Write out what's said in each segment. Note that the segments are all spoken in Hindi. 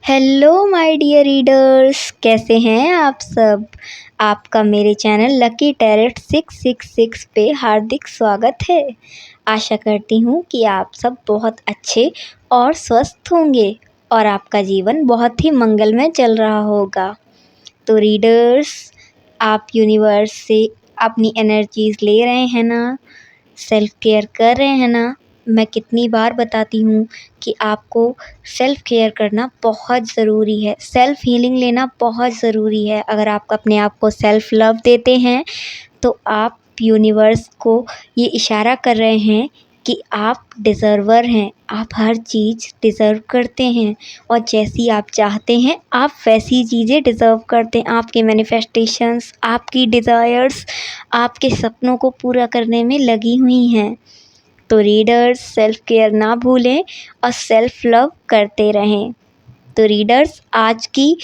हेलो माय डियर रीडर्स, कैसे हैं आप सब। आपका मेरे चैनल लकी टैरेट 666 पे हार्दिक स्वागत है। आशा करती हूँ कि आप सब बहुत अच्छे और स्वस्थ होंगे और आपका जीवन बहुत ही मंगलमय चल रहा होगा। तो रीडर्स, आप यूनिवर्स से अपनी एनर्जीज़ ले रहे हैं ना, सेल्फ केयर कर रहे हैं ना। मैं कितनी बार बताती हूँ कि आपको सेल्फ केयर करना बहुत ज़रूरी है, सेल्फ हीलिंग लेना बहुत ज़रूरी है। अगर आप अपने आप को सेल्फ लव देते हैं तो आप यूनिवर्स को ये इशारा कर रहे हैं कि आप डिज़र्वर हैं, आप हर चीज़ डिज़र्व करते हैं और जैसी आप चाहते हैं आप वैसी चीज़ें डिज़र्व करते हैं। आपके मैनिफेस्टेशंस, आपकी डिज़ायर्स आपके सपनों को पूरा करने में लगी हुई हैं। तो रीडर्स, सेल्फ केयर ना भूलें और सेल्फ लव करते रहें। तो रीडर्स, आज की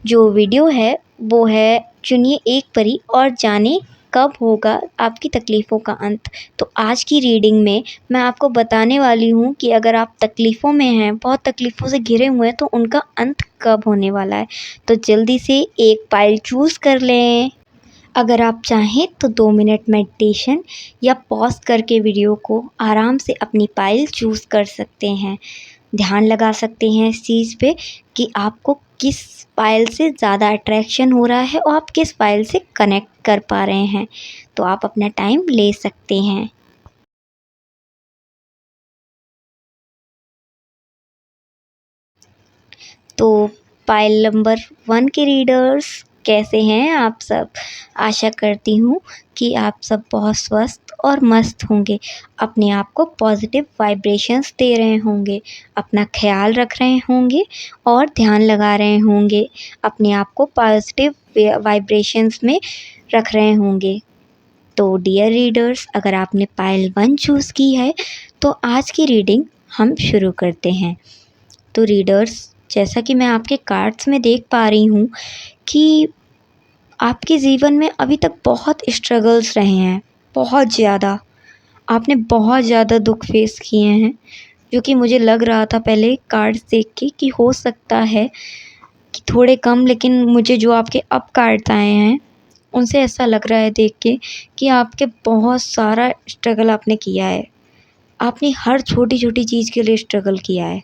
जो वीडियो है वो है चुनिए एक परी और जाने कब होगा आपकी तकलीफ़ों का अंत। तो आज की रीडिंग में मैं आपको बताने वाली हूँ कि अगर आप तकलीफ़ों में हैं, बहुत तकलीफ़ों से घिरे हुए हैं, तो उनका अंत कब होने वाला है। तो जल्दी से एक पाइल चूज़ कर लें। अगर आप चाहें तो 2 मिनट मेडिटेशन या पॉज़ करके वीडियो को आराम से अपनी पाइल चूज़ कर सकते हैं। ध्यान लगा सकते हैं इस चीज़ पे कि आपको किस पाइल से ज़्यादा अट्रैक्शन हो रहा है और आप किस पाइल से कनेक्ट कर पा रहे हैं। तो आप अपना टाइम ले सकते हैं। तो पाइल नंबर 1 के रीडर्स, कैसे हैं आप सब। आशा करती हूँ कि आप सब बहुत स्वस्थ और मस्त होंगे, अपने आप को पॉजिटिव वाइब्रेशंस दे रहे होंगे, अपना ख्याल रख रहे होंगे और ध्यान लगा रहे होंगे, अपने आप को पॉजिटिव वाइब्रेशंस में रख रहे होंगे। तो डियर रीडर्स, अगर आपने पाइल 1 चूज़ की है तो आज की रीडिंग हम शुरू करते हैं। तो रीडर्स, जैसा कि मैं आपके कार्ड्स में देख पा रही हूँ कि आपके जीवन में अभी तक बहुत स्ट्रगल्स रहे हैं, बहुत ज़्यादा। आपने बहुत ज़्यादा दुख फेस किए हैं, जो कि मुझे लग रहा था पहले कार्ड्स देख के कि हो सकता है कि थोड़े कम, लेकिन मुझे जो आपके अब कार्ड्स आए हैं उनसे ऐसा लग रहा है देख के कि आपके बहुत सारा स्ट्रगल आपने किया है। आपने हर छोटी छोटी चीज़ के लिए स्ट्रगल किया है।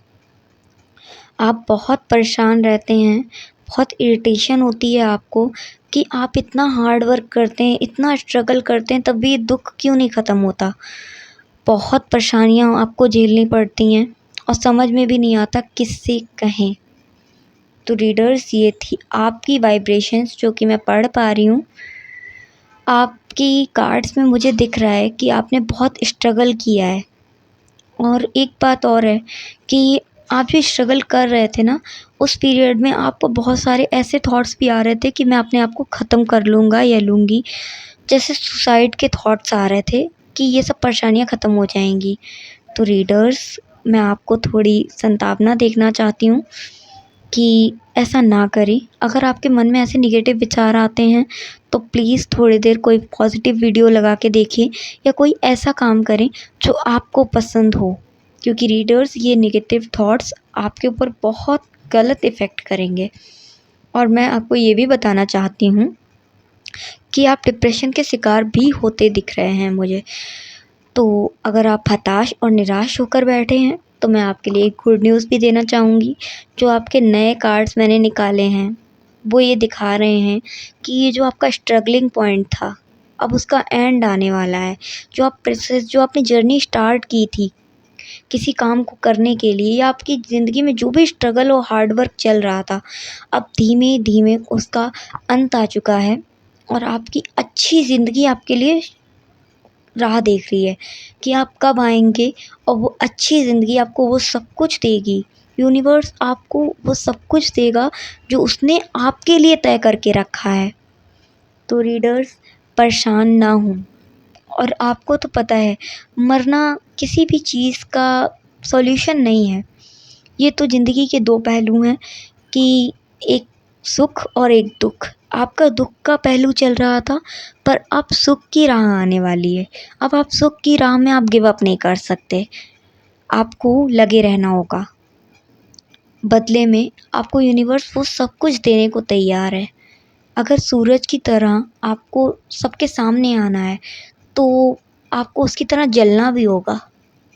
आप बहुत परेशान रहते हैं, बहुत इरिटेशन होती है आपको कि आप इतना हार्ड वर्क करते हैं, इतना स्ट्रगल करते हैं, तब भी दुख क्यों नहीं ख़त्म होता। बहुत परेशानियाँ आपको झेलनी पड़ती हैं और समझ में भी नहीं आता किससे कहें। तो रीडर्स, ये थी आपकी वाइब्रेशंस जो कि मैं पढ़ पा रही हूँ। आपकी कार्ड्स में मुझे दिख रहा है कि आपने बहुत स्ट्रगल किया है। और एक बात और है कि आप जो स्ट्रगल कर रहे थे ना, उस पीरियड में आपको बहुत सारे ऐसे थॉट्स भी आ रहे थे कि मैं अपने आप को ख़त्म कर लूँगा या लूँगी। जैसे सुसाइड के थॉट्स आ रहे थे कि ये सब परेशानियाँ ख़त्म हो जाएंगी। तो रीडर्स, मैं आपको थोड़ी संतावना देखना चाहती हूँ कि ऐसा ना करें। अगर आपके मन में ऐसे निगेटिव विचार आते हैं तो प्लीज़ थोड़ी देर कोई पॉजिटिव वीडियो लगा के देखिए या कोई ऐसा काम करें जो आपको पसंद हो, क्योंकि रीडर्स, ये नेगेटिव थॉट्स आपके ऊपर बहुत गलत इफ़ेक्ट करेंगे। और मैं आपको ये भी बताना चाहती हूँ कि आप डिप्रेशन के शिकार भी होते दिख रहे हैं मुझे। तो अगर आप हताश और निराश होकर बैठे हैं तो मैं आपके लिए एक गुड न्यूज़ भी देना चाहूँगी। जो आपके नए कार्ड्स मैंने निकाले हैं वो ये दिखा रहे हैं कि ये जो आपका स्ट्रगलिंग पॉइंट था, अब उसका एंड आने वाला है। जो आप प्रोसेस, जो आपने जर्नी स्टार्ट की थी किसी काम को करने के लिए, या आपकी ज़िंदगी में जो भी स्ट्रगल और हार्ड वर्क चल रहा था, अब धीमे धीमे उसका अंत आ चुका है और आपकी अच्छी ज़िंदगी आपके लिए राह देख रही है कि आप कब आएंगे और वो अच्छी ज़िंदगी आपको वो सब कुछ देगी। यूनिवर्स आपको वो सब कुछ देगा जो उसने आपके लिए तय करके रखा है। तो रीडर्स, परेशान ना हों। और आपको तो पता है, मरना किसी भी चीज़ का सॉल्यूशन नहीं है। ये तो ज़िंदगी के दो पहलू हैं कि एक सुख और एक दुख। आपका दुख का पहलू चल रहा था, पर अब सुख की राह आने वाली है। अब आप सुख की राह में आप गिव अप नहीं कर सकते, आपको लगे रहना होगा। बदले में आपको यूनिवर्स वो सब कुछ देने को तैयार है। अगर सूरज की तरह आपको सबके सामने आना है तो आपको उसकी तरह जलना भी होगा।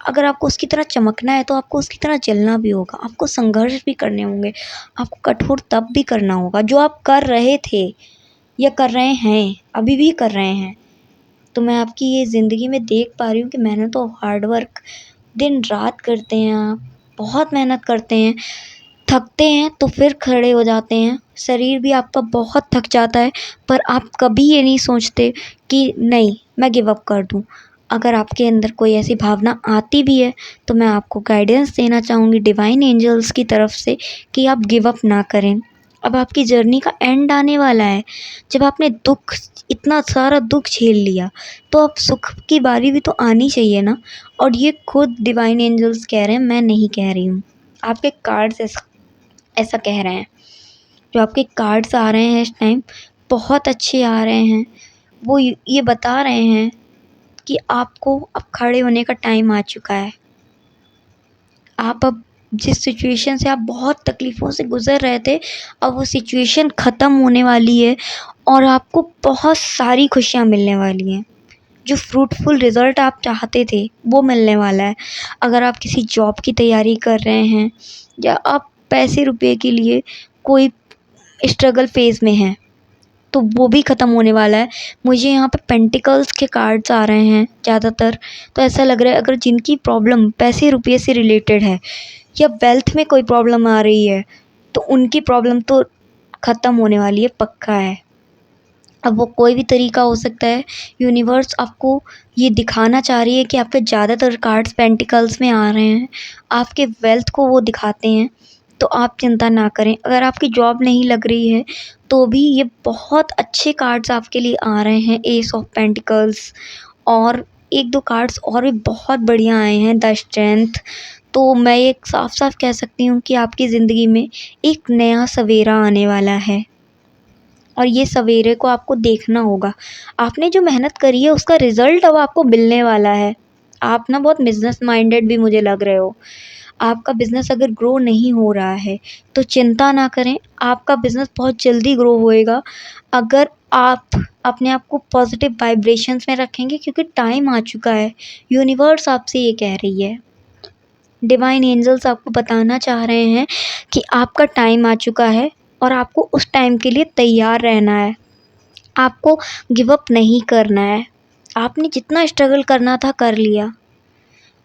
अगर आपको उसकी तरह चमकना है तो आपको उसकी तरह जलना भी होगा। आपको संघर्ष भी करने होंगे, आपको कठोर तप भी करना होगा, जो आप कर रहे थे या कर रहे हैं, अभी भी कर रहे हैं। तो मैं आपकी ये ज़िंदगी में देख पा रही हूँ कि मैंने तो हार्ड वर्क दिन रात करते हैं आप, बहुत मेहनत करते हैं, थकते हैं तो फिर खड़े हो जाते हैं, शरीर भी आपका बहुत थक जाता है, पर आप कभी ये नहीं सोचते कि नहीं मैं गिव अप कर दूँ। अगर आपके अंदर कोई ऐसी भावना आती भी है तो मैं आपको गाइडेंस देना चाहूँगी डिवाइन एंजल्स की तरफ से कि आप गिव अप ना करें। अब आपकी जर्नी का एंड आने वाला है। जब आपने दुःख, इतना सारा दुःख झेल लिया, तो अब सुख की बारी भी तो आनी चाहिए ना। और ये खुद डिवाइन एंजल्स कह रहे हैं, मैं नहीं कह रही हूँ। आपके कार्ड्स ऐसा कह रहे हैं। जो आपके कार्ड्स आ रहे हैं इस टाइम बहुत अच्छे आ रहे हैं। वो ये बता रहे हैं कि आपको अब खड़े होने का टाइम आ चुका है। आप अब जिस सिचुएशन से आप बहुत तकलीफ़ों से गुज़र रहे थे, अब वो सिचुएशन ख़त्म होने वाली है और आपको बहुत सारी खुशियाँ मिलने वाली हैं। जो फ्रूटफुल रिज़ल्ट आप चाहते थे वो मिलने वाला है। अगर आप किसी जॉब की तैयारी कर रहे हैं या आप पैसे रुपए के लिए कोई स्ट्रगल फ़ेज़ में हैं, तो वो भी ख़त्म होने वाला है। मुझे यहाँ पे पेंटिकल्स के कार्ड्स आ रहे हैं ज़्यादातर, तो ऐसा लग रहा है अगर जिनकी प्रॉब्लम पैसे रुपये से रिलेटेड है या वेल्थ में कोई प्रॉब्लम आ रही है, तो उनकी प्रॉब्लम तो ख़त्म होने वाली है, पक्का है। अब वो कोई भी तरीका हो सकता है। यूनिवर्स आपको ये दिखाना चाह रही है कि आपके ज़्यादातर कार्ड्स पेंटिकल्स में आ रहे हैं, आपके वेल्थ को वो दिखाते हैं। तो आप चिंता ना करें। अगर आपकी जॉब नहीं लग रही है तो भी ये बहुत अच्छे कार्ड्स आपके लिए आ रहे हैं, एस ऑफ पेंटिकल्स, और एक दो कार्ड्स और भी बहुत बढ़िया आए हैं, द स्ट्रेंथ। तो मैं ये साफ साफ कह सकती हूँ कि आपकी ज़िंदगी में एक नया सवेरा आने वाला है और ये सवेरे को आपको देखना होगा। आपने जो मेहनत करी है उसका रिज़ल्ट अब आपको मिलने वाला है। आप ना बहुत बिज़नेस माइंडेड भी मुझे लग रहे हो। आपका बिज़नेस अगर ग्रो नहीं हो रहा है तो चिंता ना करें, आपका बिज़नेस बहुत जल्दी ग्रो होएगा अगर आप अपने आप को पॉजिटिव वाइब्रेशंस में रखेंगे, क्योंकि टाइम आ चुका है। यूनिवर्स आपसे ये कह रही है, डिवाइन एंजल्स आपको बताना चाह रहे हैं कि आपका टाइम आ चुका है और आपको उस टाइम के लिए तैयार रहना है। आपको गिव अप नहीं करना है। आपने जितना स्ट्रगल करना था कर लिया।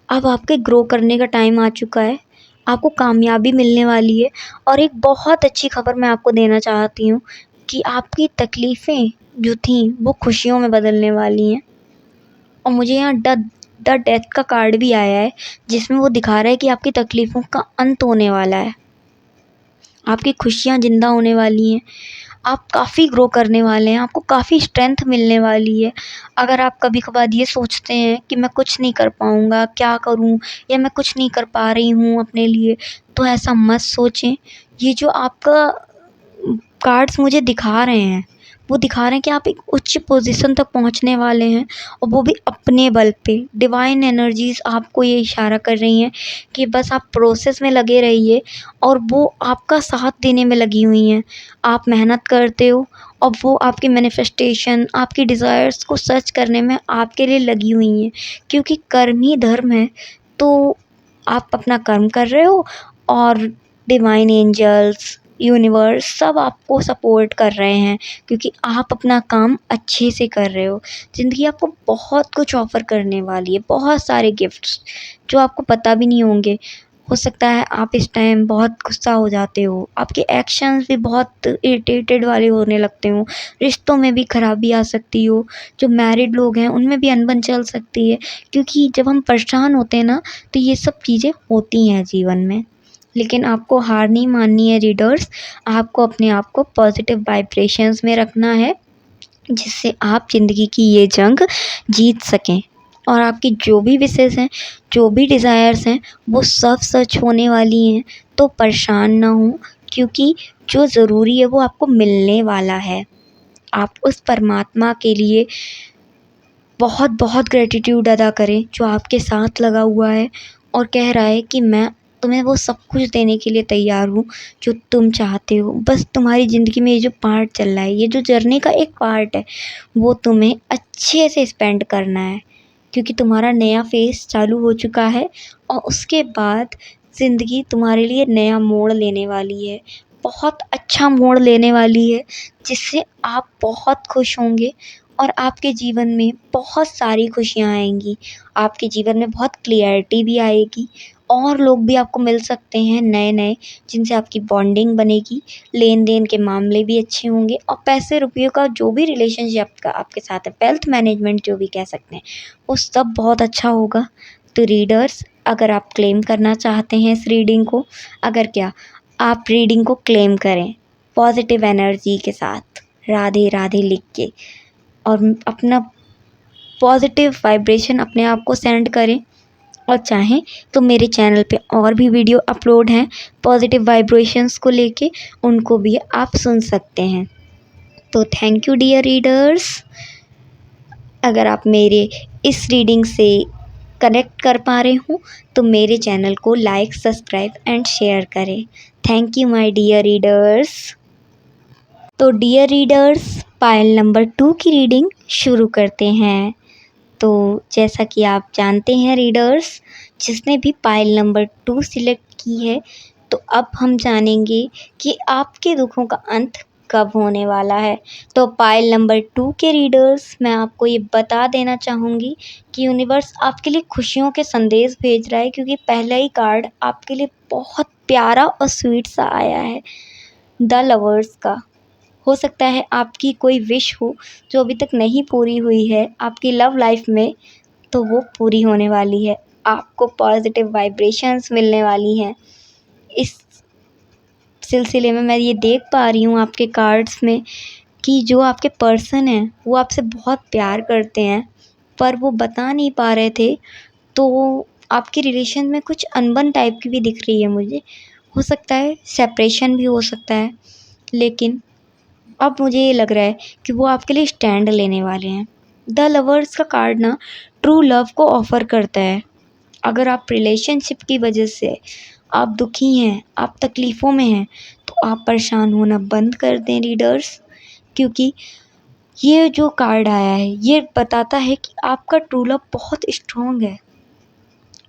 अब आपके ग्रो करने का टाइम आ चुका है। आपको कामयाबी मिलने वाली है और एक बहुत अच्छी खबर मैं आपको देना चाहती हूँ कि आपकी तकलीफ़ें जो थीं वो खुशियों में बदलने वाली हैं। और मुझे यहाँ द डेथ का कार्ड भी आया है, जिसमें वो दिखा रहा है कि आपकी तकलीफ़ों का अंत होने वाला है। आपकी खुशियाँ ज़िंदा होने वाली हैं। आप काफ़ी ग्रो करने वाले हैं, आपको काफ़ी स्ट्रेंथ मिलने वाली है। अगर आप कभी-कभार ये सोचते हैं कि मैं कुछ नहीं कर पाऊँगा, क्या करूँ, या मैं कुछ नहीं कर पा रही हूँ अपने लिए, तो ऐसा मत सोचें। ये जो आपका कार्ड्स मुझे दिखा रहे हैं, वो दिखा रहे हैं कि आप एक उच्च पोज़ीशन तक पहुँचने वाले हैं और वो भी अपने बल पे। डिवाइन एनर्जीज़ आपको ये इशारा कर रही हैं कि बस आप प्रोसेस में लगे रहिए और वो आपका साथ देने में लगी हुई हैं। आप मेहनत करते हो और वो आपकी मैनिफेस्टेशन, आपकी डिज़ायर्स को सच करने में आपके लिए लगी हुई हैं, क्योंकि कर्म ही धर्म है। तो आप अपना कर्म कर रहे हो और डिवाइन एंजल्स, यूनिवर्स सब आपको सपोर्ट कर रहे हैं, क्योंकि आप अपना काम अच्छे से कर रहे हो। ज़िंदगी आपको बहुत कुछ ऑफ़र करने वाली है, बहुत सारे गिफ्ट्स जो आपको पता भी नहीं होंगे। हो सकता है आप इस टाइम बहुत गुस्सा हो जाते हो, आपके एक्शंस भी बहुत इरिटेटेड वाले होने लगते हो, रिश्तों में भी खराबी आ सकती हो, जो मैरिड लोग हैं उनमें भी अनबन चल सकती है, क्योंकि जब हम परेशान होते हैं ना तो ये सब चीज़ें होती हैं जीवन में। लेकिन आपको हार नहीं माननी है रीडर्स, आपको अपने आप को पॉजिटिव वाइब्रेशंस में रखना है, जिससे आप ज़िंदगी की ये जंग जीत सकें और आपकी जो भी विशेज़ हैं, जो भी डिज़ायर्स हैं, वो सब सच होने वाली हैं। तो परेशान ना हों, क्योंकि जो ज़रूरी है वो आपको मिलने वाला है। आप उस परमात्मा के लिए बहुत बहुत ग्रैटिट्यूड अदा करें जो आपके साथ लगा हुआ है और कह रहा है कि मैं तुम्हें वो सब कुछ देने के लिए तैयार हूँ जो तुम चाहते हो। बस तुम्हारी ज़िंदगी में ये जो पार्ट चल रहा है, ये जो जर्नी का एक पार्ट है, वो तुम्हें अच्छे से स्पेंड करना है, क्योंकि तुम्हारा नया फ़ेज़ चालू हो चुका है और उसके बाद ज़िंदगी तुम्हारे लिए नया मोड़ लेने वाली है। बहुत अच्छा मोड़ लेने वाली है, जिससे आप बहुत खुश होंगे और आपके जीवन में बहुत सारी खुशियाँ आएँगी। आपके जीवन में बहुत क्लियरिटी भी आएगी और लोग भी आपको मिल सकते हैं नए-नए, जिनसे आपकी बॉन्डिंग बनेगी, लेन-देन के मामले भी अच्छे होंगे और पैसे रुपयों का जो भी रिलेशनशिप आपका आपके साथ है, वेल्थ मैनेजमेंट जो भी कह सकते हैं, वो सब बहुत अच्छा होगा। तो रीडर्स, अगर आप क्लेम करना चाहते हैं इस रीडिंग को, अगर क्या आप रीडिंग को क्लेम करें पॉजिटिव एनर्जी के साथ, राधे राधे लिख के, और अपना पॉजिटिव वाइब्रेशन अपने आप को सेंड करें। और चाहें तो मेरे चैनल पे और भी वीडियो अपलोड हैं पॉजिटिव वाइब्रेशंस को लेके, उनको भी आप सुन सकते हैं। तो थैंक यू डियर रीडर्स। अगर आप मेरे इस रीडिंग से कनेक्ट कर पा रहे हो तो मेरे चैनल को लाइक, सब्सक्राइब एंड शेयर करें। Thank you my dear readers. तो डियर रीडर्स, पायल नंबर 2 की रीडिंग शुरू करते हैं। तो जैसा कि आप जानते हैं रीडर्स, जिसने भी पाइल नंबर 2 सिलेक्ट की है, तो अब हम जानेंगे कि आपके दुखों का अंत कब होने वाला है। तो पाइल नंबर 2 के रीडर्स, मैं आपको ये बता देना चाहूँगी कि यूनिवर्स आपके लिए खुशियों के संदेश भेज रहा है, क्योंकि पहला ही कार्ड आपके लिए बहुत प्यारा और स्वीट सा आया है, द लवर्स का। हो सकता है आपकी कोई विश हो जो अभी तक नहीं पूरी हुई है आपकी लव लाइफ में, तो वो पूरी होने वाली है। आपको पॉजिटिव वाइब्रेशंस मिलने वाली हैं। इस सिलसिले में मैं ये देख पा रही हूँ आपके कार्ड्स में कि जो आपके पर्सन हैं वो आपसे बहुत प्यार करते हैं, पर वो बता नहीं पा रहे थे। तो आपके रिलेशन में कुछ अनबन टाइप की भी दिख रही है मुझे। हो सकता है सेपरेशन भी हो सकता है, लेकिन अब मुझे ये लग रहा है कि वो आपके लिए स्टैंड लेने वाले हैं। द लवर्स का कार्ड ना ट्रू लव को ऑफ़र करता है। अगर आप रिलेशनशिप की वजह से आप दुखी हैं, आप तकलीफ़ों में हैं, तो आप परेशान होना बंद कर दें रीडर्स, क्योंकि ये जो कार्ड आया है ये बताता है कि आपका ट्रू लव बहुत स्ट्रॉन्ग है।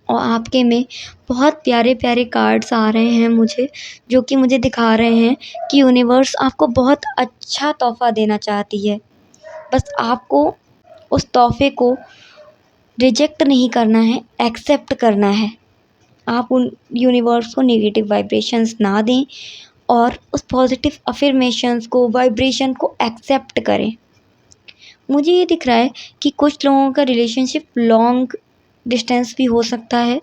और आपके में बहुत प्यारे प्यारे कार्ड्स आ रहे हैं मुझे, जो कि मुझे दिखा रहे हैं कि यूनिवर्स आपको बहुत अच्छा तोहफ़ा देना चाहती है। बस आपको उस तोहफ़े को रिजेक्ट नहीं करना है, एक्सेप्ट करना है। आप उन यूनिवर्स को नेगेटिव वाइब्रेशंस ना दें और उस पॉजिटिव अफ़र्मेशंस को, वाइब्रेशन को एक्सेप्ट करें। मुझे ये दिख रहा है कि कुछ लोगों का रिलेशनशिप लॉन्ग डिस्टेंस भी हो सकता है,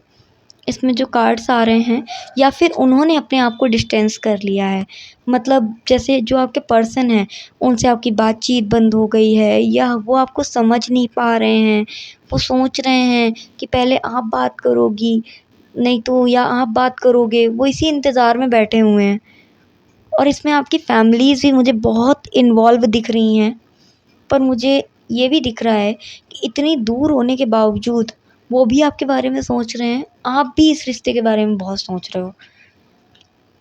इसमें जो कार्ड्स आ रहे हैं, या फिर उन्होंने अपने आप को डिस्टेंस कर लिया है। मतलब जैसे जो आपके पर्सन हैं उनसे आपकी बातचीत बंद हो गई है, या वो आपको समझ नहीं पा रहे हैं। वो सोच रहे हैं कि पहले आप बात करोगी, नहीं तो या आप बात करोगे, वो इसी इंतज़ार में बैठे हुए हैं। और इसमें आपकी फैमिलीज़ भी मुझे बहुत इन्वॉल्व दिख रही हैं। पर मुझे ये भी दिख रहा है कि इतनी दूर होने के बावजूद वो भी आपके बारे में सोच रहे हैं, आप भी इस रिश्ते के बारे में बहुत सोच रहे हो।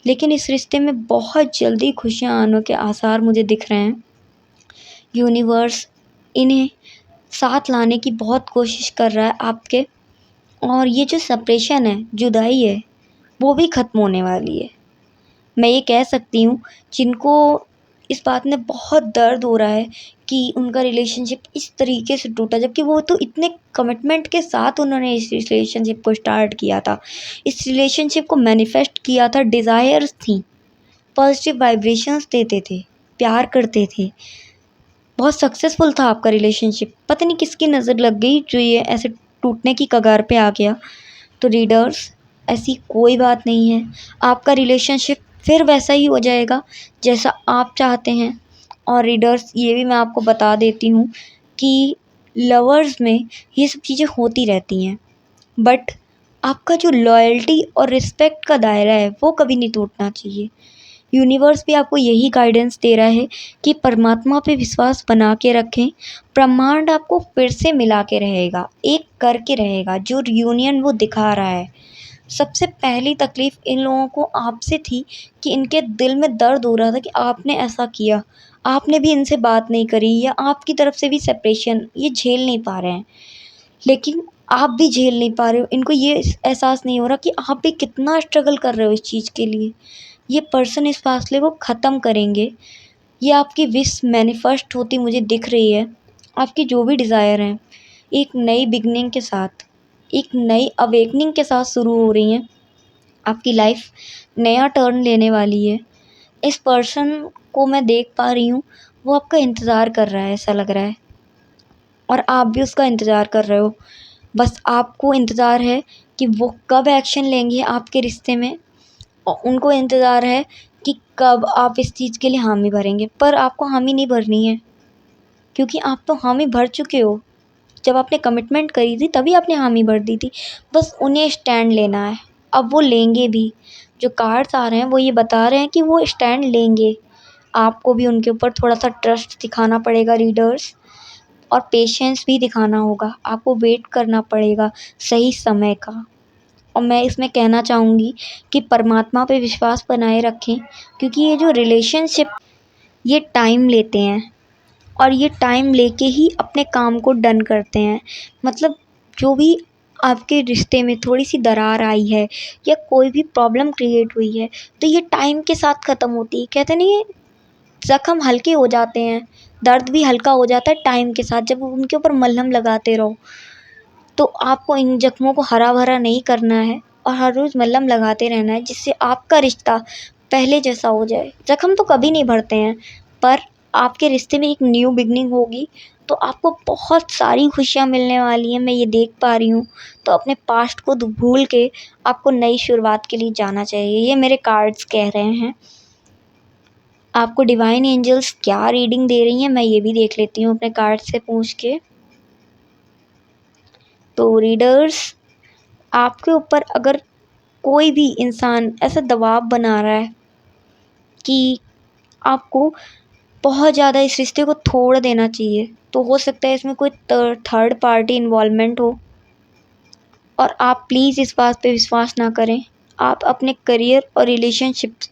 लेकिन इस रिश्ते में बहुत जल्दी खुशियाँ आने के आसार मुझे दिख रहे हैं। यूनिवर्स इन्हें साथ लाने की बहुत कोशिश कर रहा है आपके, और ये जो सेपरेशन है, जुदाई है, वो भी ख़त्म होने वाली है। मैं ये कह सकती हूँ जिनको इस बात में बहुत दर्द हो रहा है कि उनका रिलेशनशिप इस तरीके से टूटा, जबकि वो तो इतने कमिटमेंट के साथ उन्होंने इस रिलेशनशिप को स्टार्ट किया था, इस रिलेशनशिप को मैनिफेस्ट किया था, डिज़ायर्स थी, पॉजिटिव वाइब्रेशंस देते थे, प्यार करते थे, बहुत सक्सेसफुल था आपका रिलेशनशिप। पता नहीं किसकी नज़र लग गई जो ये ऐसे टूटने की कगार पे आ गया। तो रीडर्स, ऐसी कोई बात नहीं है, आपका रिलेशनशिप फिर वैसा ही हो जाएगा जैसा आप चाहते हैं। और रीडर्स, ये भी मैं आपको बता देती हूँ कि लवर्स में ये सब चीज़ें होती रहती हैं, बट आपका जो लॉयल्टी और रिस्पेक्ट का दायरा है वो कभी नहीं टूटना चाहिए। यूनिवर्स भी आपको यही गाइडेंस दे रहा है कि परमात्मा पे विश्वास बना के रखें। ब्रह्मांड आपको फिर से मिला के रहेगा, एक करके रहेगा, जो यूनियन वो दिखा रहा है। सबसे पहली तकलीफ़ इन लोगों को आपसे थी कि इनके दिल में दर्द हो रहा था कि आपने ऐसा किया। आपने भी इनसे बात नहीं करी या आपकी तरफ से भी सेपरेशन ये झेल नहीं पा रहे हैं। लेकिन आप भी झेल नहीं पा रहे हो। इनको ये एहसास नहीं हो रहा कि आप भी कितना स्ट्रगल कर रहे हो इस चीज़ के लिए। ये पर्सन इस फासले को ख़त्म करेंगे। ये आपकी विश मैनिफेस्ट होती मुझे दिख रही है। आपकी जो भी डिज़ायर हैं, एक नई बिगिनिंग के साथ, एक नई अवेकनिंग के साथ शुरू हो रही हैं। आपकी लाइफ नया टर्न लेने वाली है। इस पर्सन को मैं देख पा रही हूँ, वो आपका इंतज़ार कर रहा है ऐसा लग रहा है, और आप भी उसका इंतज़ार कर रहे हो। बस आपको इंतज़ार है कि वो कब एक्शन लेंगे आपके रिश्ते में, और उनको इंतज़ार है कि कब आप इस चीज़ के लिए हामी भरेंगे। पर आपको हामी नहीं भरनी है, क्योंकि आप तो हामी भर चुके हो। जब आपने कमिटमेंट करी थी तभी आपने हामी भर दी थी। बस उन्हें स्टैंड लेना है। अब वो लेंगे भी। जो कार्ड्स आ रहे हैं वो ये बता रहे हैं कि वो स्टैंड लेंगे। आपको भी उनके ऊपर थोड़ा-सा ट्रस्ट दिखाना पड़ेगा रीडर्स, और पेशेंस भी दिखाना होगा। आपको वेट करना पड़ेगा सही समय का। और मैं इसमें कहना चाहूँगी कि परमात्मा पे विश्वास बनाए रखें, क्योंकि ये जो रिलेशनशिप ये टाइम लेते हैं, और ये टाइम लेके ही अपने काम को डन करते हैं। मतलब जो भी आपके रिश्ते में थोड़ी-सी दरार आई है या कोई भी प्रॉब्लम क्रिएट हुई है, तो ये टाइम के साथ ख़त्म होती है। कहते नहीं है, ज़ख्म हल्के हो जाते हैं, दर्द भी हल्का हो जाता है टाइम के साथ जब उनके ऊपर मलहम लगाते रहो। तो आपको इन ज़ख्मों को हरा-भरा नहीं करना है, और हर रोज़ मलहम लगाते रहना है, जिससे आपका रिश्ता पहले जैसा हो जाए। ज़ख्म तो कभी नहीं भरते हैं, पर आपके रिश्ते में एक न्यू बिगिनिंग होगी, तो आपको बहुत सारी खुशियाँ मिलने वाली हैं, मैं ये देख पा रही हूँ। तो अपने पास्ट को भूल के आपको नई शुरुआत के लिए जाना चाहिए, ये मेरे कार्ड्स कह रहे हैं। आपको डिवाइन एंजल्स क्या रीडिंग दे रही हैं, मैं ये भी देख लेती हूँ अपने कार्ड से पूछ के। तो रीडर्स, आपके ऊपर अगर कोई भी इंसान ऐसा दबाव बना रहा है कि आपको बहुत ज़्यादा इस रिश्ते को तोड़ देना चाहिए, तो हो सकता है इसमें कोई थर्ड पार्टी इन्वॉल्वमेंट हो, और आप प्लीज़ इस बात पे विश्वास ना करें। आप अपने करियर और रिलेशनशिप्स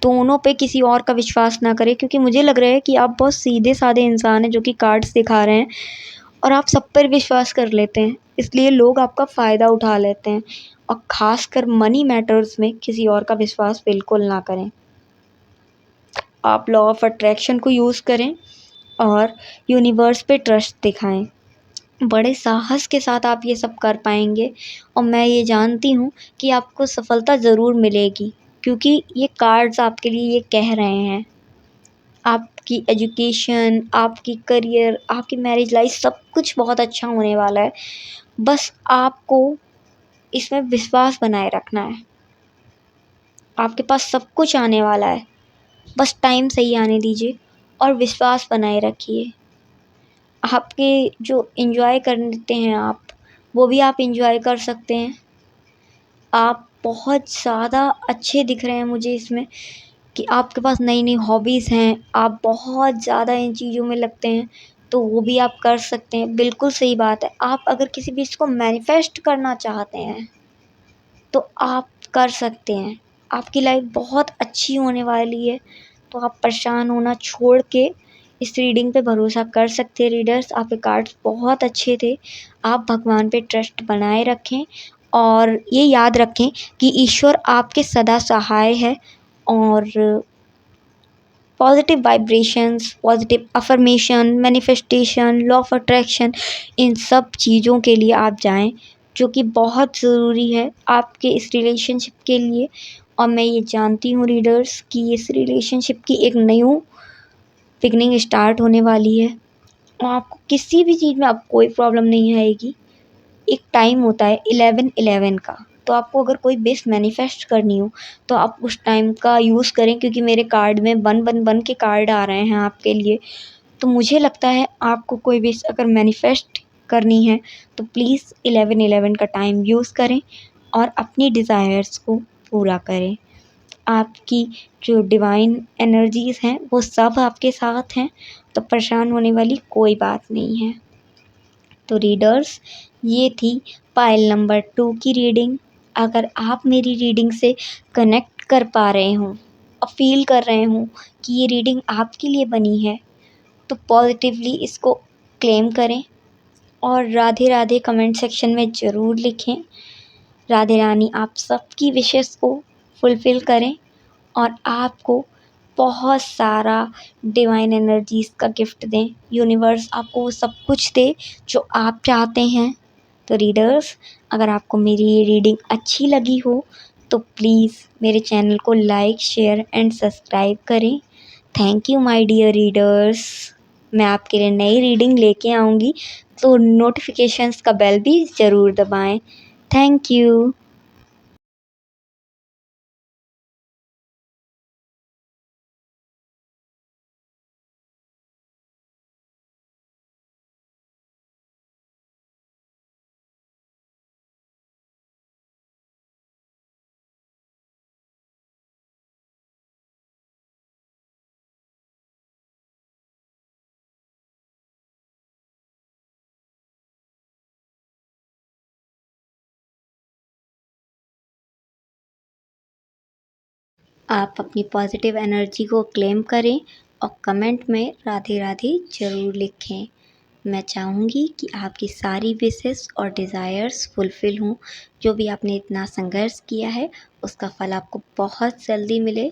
दोनों पे किसी और का विश्वास ना करें, क्योंकि मुझे लग रहा है कि आप बहुत सीधे-साधे इंसान हैं जो कि कार्ड्स दिखा रहे हैं, और आप सब पर विश्वास कर लेते हैं। इसलिए लोग आपका फ़ायदा उठा लेते हैं, और ख़ासकर मनी मैटर्स में किसी और का विश्वास बिल्कुल ना करें। आप लॉ ऑफ़ अट्रैक्शन को यूज़ करें और यूनिवर्स पे ट्रस्ट दिखाएं। बड़े साहस के साथ आप ये सब कर पाएंगे, और मैं ये जानती हूँ कि आपको सफलता ज़रूर मिलेगी, क्योंकि ये कार्ड्स आपके लिए ये कह रहे हैं। आपकी एजुकेशन, आपकी करियर, आपकी मैरिज लाइफ सब कुछ बहुत अच्छा होने वाला है। बस आपको इसमें विश्वास बनाए रखना है। आपके पास सब कुछ आने वाला है, बस टाइम सही आने दीजिए और विश्वास बनाए रखिए। आपके जो एंजॉय करते हैं आप, वो भी आप एंजॉय कर सकते हैं। आप बहुत ज़्यादा अच्छे दिख रहे हैं मुझे इसमें, कि आपके पास नई-नई हॉबीज़ हैं, आप बहुत ज़्यादा इन चीज़ों में लगते हैं, तो वो भी आप कर सकते हैं। बिल्कुल सही बात है। आप अगर किसी भी चीज़ को मैनिफेस्ट करना चाहते हैं, तो आप कर सकते हैं। आपकी लाइफ बहुत अच्छी होने वाली है, तो आप परेशान होना छोड़ के इस रीडिंग पे भरोसा कर सकते हैं रीडर्स। आपके कार्ड्स बहुत अच्छे थे। आप भगवान पे ट्रस्ट बनाए रखें, और ये याद रखें कि ईश्वर आपके सदा सहाय है, और positive vibrations, positive affirmation, manifestation, law of attraction, इन सब चीज़ों के लिए आप जाएँ, जो कि बहुत ज़रूरी है आपके इस रिलेशनशिप के लिए। और मैं ये जानती हूँ रीडर्स कि इस रिलेशनशिप की एक न्यू बिगिनिंग स्टार्ट होने वाली है, और आपको किसी भी चीज़ में अब कोई प्रॉब्लम नहीं आएगी। एक टाइम होता है 11-11 का, तो आपको अगर कोई विश मैनिफेस्ट करनी हो, तो आप उस टाइम का यूज़ करें, क्योंकि मेरे कार्ड में 1-1-1 के कार्ड आ रहे हैं आपके लिए। तो मुझे लगता है आपको कोई विश अगर मैनिफेस्ट करनी है, तो प्लीज़ 11-11 का टाइम यूज़ करें और अपनी डिज़ायर्स को पूरा करें। आपकी जो डिवाइन एनर्जीज़ हैं वो सब आपके साथ हैं, तो परेशान होने वाली कोई बात नहीं है। तो रीडर्स, ये थी पाइल नंबर 2 की रीडिंग। अगर आप मेरी रीडिंग से कनेक्ट कर पा रहे हों और फ़ील कर रहे हों कि ये रीडिंग आपके लिए बनी है, तो पॉज़िटिवली इसको क्लेम करें और राधे राधे कमेंट सेक्शन में ज़रूर लिखें। राधे रानी आप सबकी विशेस को फुलफ़िल करें और आपको बहुत सारा डिवाइन एनर्जीज़ का गिफ्ट दें। यूनिवर्स आपको वो सब कुछ दे जो आप चाहते हैं। तो रीडर्स, अगर आपको मेरी ये रीडिंग अच्छी लगी हो तो प्लीज़ मेरे चैनल को लाइक, शेयर एंड सब्सक्राइब करें। Thank you my dear readers. मैं आपके लिए नई रीडिंग लेके आऊँगी, तो नोटिफिकेशंस का बेल भी ज़रूर दबाएं। Thank you. आप अपनी पॉजिटिव एनर्जी को क्लेम करें और कमेंट में राधे राधे ज़रूर लिखें। मैं चाहूँगी कि आपकी सारी विशेस और डिज़ायर्स फुलफ़िल हों। जो भी आपने इतना संघर्ष किया है उसका फल आपको बहुत जल्दी मिले।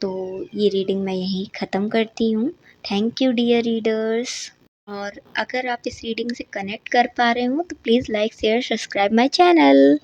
तो ये रीडिंग मैं यहीं ख़त्म करती हूँ। Thank you dear readers. और अगर आप इस रीडिंग से कनेक्ट कर पा रहे हो तो please like, share, subscribe my channel.